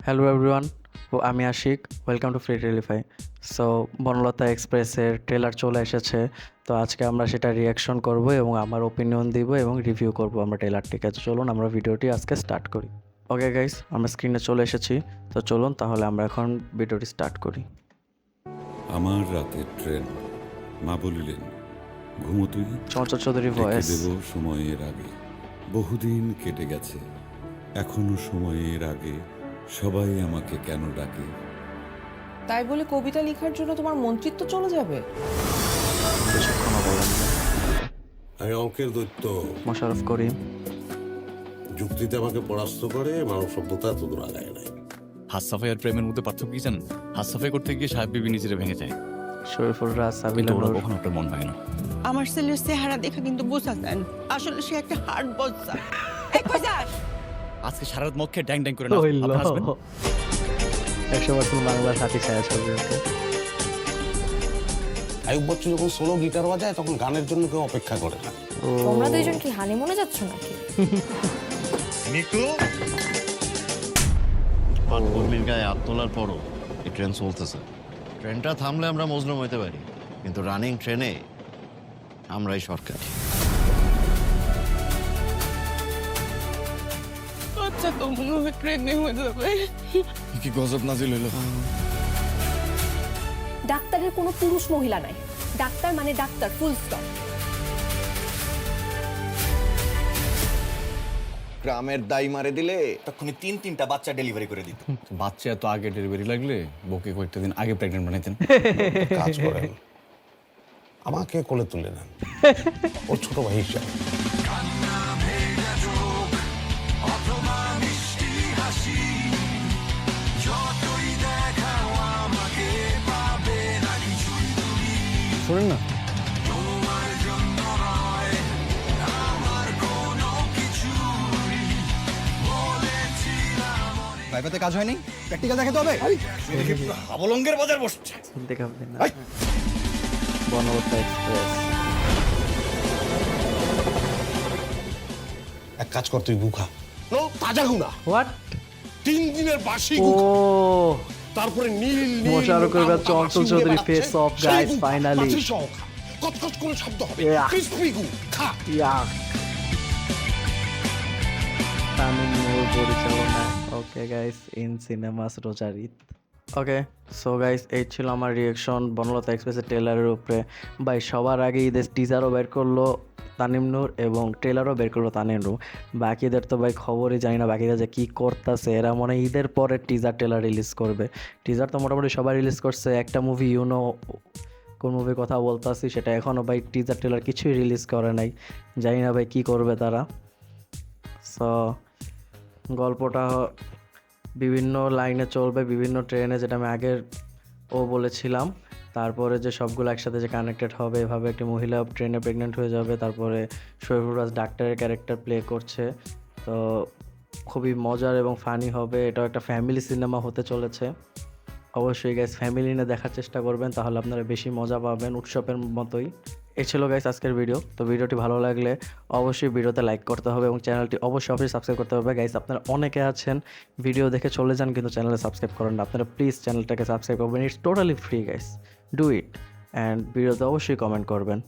Hello everyone, ও আমি Ashik. Welcome to Free Telefy. So Banalata এক্সপ্রেসের ট্রেলার চলে এসেছে। তো আজকে আমরা সেটা রিয়াকশন করব এবং আমার ওপিনিয়ন দিব এবং রিভিউ করব আমরা ট্রেলারটিকে। তো চলুন আমরা ভিডিওটি আজকে স্টার্ট করি। ওকে গাইস, আমরা স্ক্রিনে চলে এসেছি। তো চলুন তাহলে আমরা এখন ভিডিওটি স্টার্ট করি। আমার রাতের ট্রেন, মা বলিলেন ঘুমোতুই চঞ্চল চৌধুরী ভয়েস। দেব সময়ের আগে। বহুদিন কেটে গেছে, এখনো সময়ের আগে সবাই আমাকে কেন ডাকে? তাই বলে কবিতা লেখার জন্য তোমার মন্ত্রিত্ব চলে যাবে? কিছুক্ষণও বলেন না। আমি অঙ্কের দৈত্য। মোশাররফ করিম। যুক্তিতে আমাকে পরাস্ত করে মানব সভ্যতা এত দূর আগায় নাই। হাসাফাই আর প্রেমের মধ্যে পার্থক্য কি জানেন? হাসাফাই করতে গিয়ে সাহেব বিবি নিজেরে ভেঙে যায়, শরীফুল রাজ, সাবিলা কিন্তু ওরা নূর। কখনো আপনার মন ভাঙে না। আমার ছেলের চেহারা দেখা কিন্তু বোঝা যায় না। আসলে সে একটা হার্ট বজ্জা। আজকে সারা রাত মদ খেয়ে ড্যাং ড্যাং করে না হইল আপনার husband? 100% বাংলা সাথী ছায়া ছবি। ওকে, আয়ুব বচ্চন যখন সোলো গিটার বাজায় তখন গানের জন্য কেউ অপেক্ষা করে না। তোমরা দুইজন কি হানিমুনে যাচ্ছ নাকি? কর্মীর গায়ে হাত তোলার পরও এই ট্রেন চলতেছে। ট্রেনটা থামলে আমরা মজলুম হইতে পারি, কিন্তু রানিং ট্রেনে আমরাই সরকার। আচ্ছা তো মনে হয় ট্রেনে হয়ে যাবে। কি গজব নাজিল হইলো। ডাক্তারের কোনো পুরুষ মহিলা নাই। ডাক্তার মানে ডাক্তার, ফুল স্টপ। গ্রামের দাই মারে দিলে তখনই তিনটা বাচ্চা ডেলিভারি করে দিত। বাচ্চা এত আগে ডেলিভারি লাগলে বউকে কয়েকটা দিন আগে প্রেগনেন্ট বানাইতেন। কাজ করেন, আমাকে কোলে তুলে নেন, ওর ছোট ভাই হিসাবে। শোনেন না, ভাইবাতে কাজ হয়নি, প্র্যাকটিক্যাল দেখাতে হবে। অবলঙ্গের বাজার বসছে। দেখাবেন না। বনলতা এক্সপ্রেস। এক কাজ কর, তুই গুখা তাজা গুনা, হোয়াট? 3 দিনের বাসি ও গুখা, তারপরে নীল নীল মোশাররফ করিম আর Chanchal Chowdhury face off, guys, finally. কটকট করে শব্দ হবে, Yeah. ক্রিসপি গু খা। ইয়াক। তামিম নূর পরিচালনা। ওকে গাইস, ইন সিনেমাস রোজার ঈদ। ওকে, সো গাইস, এই ছিল আমার রিয়াকশন বনলতা এক্সপ্রেসের ট্রেলারের উপরে। ভাই সবার আগে ঈদের টিজারও বের করলো তানিম নূর এবং ট্রেলারও বের করলো তানিম নূর। বাকিদের তো ভাই খবরই জানি না বাকিরা যে কী করতেছে। এরা মনে হয় ঈদের পরে টিজার ট্রেলার রিলিজ করবে। টিজার তো মোটামুটি সবাই রিলিজ করছে। একটা মুভি কোন মুভির কথা বলতেছি সেটা এখনও ভাই টিজার ট্রেলার কিছুই রিলিজ করে নাই। জানি না ভাই কী করবে তারা। সো গল্পটা বিভিন্ন লাইনে চলবে, বিভিন্ন ট্রেনে, যেটা আমি আগের বলেছিলাম। তারপরে যে সবগুলো একসাথে যে কানেক্টেড হবে, এভাবে একটি মহিলা ট্রেনে প্রেগনেন্ট হয়ে যাবে। তারপরে শরীফুল রাজ ডাক্তারের ক্যারেক্টার প্লে করছে। তো খুবই মজার এবং ফানি হবে। এটাও একটা ফ্যামিলি সিনেমা হতে চলেছে। অবশ্যই গাইস ফ্যামিলি নিয়ে দেখার চেষ্টা করবেন, তাহলে আপনারা বেশি মজা পাবেন, উৎসবের মতোই। এই ছিল গাইস আজকের ভিডিও। তো ভিডিওটি ভালো লাগলে অবশ্যই ভিডিওতে লাইক করতে হবে এবং চ্যানেলটি অবশ্যই সাবস্ক্রাইব করতে হবে। গাইস আপনারা অনেকে আছেন ভিডিও দেখে চলে যান কিন্তু চ্যানেলে সাবস্ক্রাইব করেন না। আপনারা প্লিজ চ্যানেলটাকে সাবস্ক্রাইব করবেন। It's totally free guys, do it. And ভিডিওতে অবশ্যই কমেন্ট করবেন।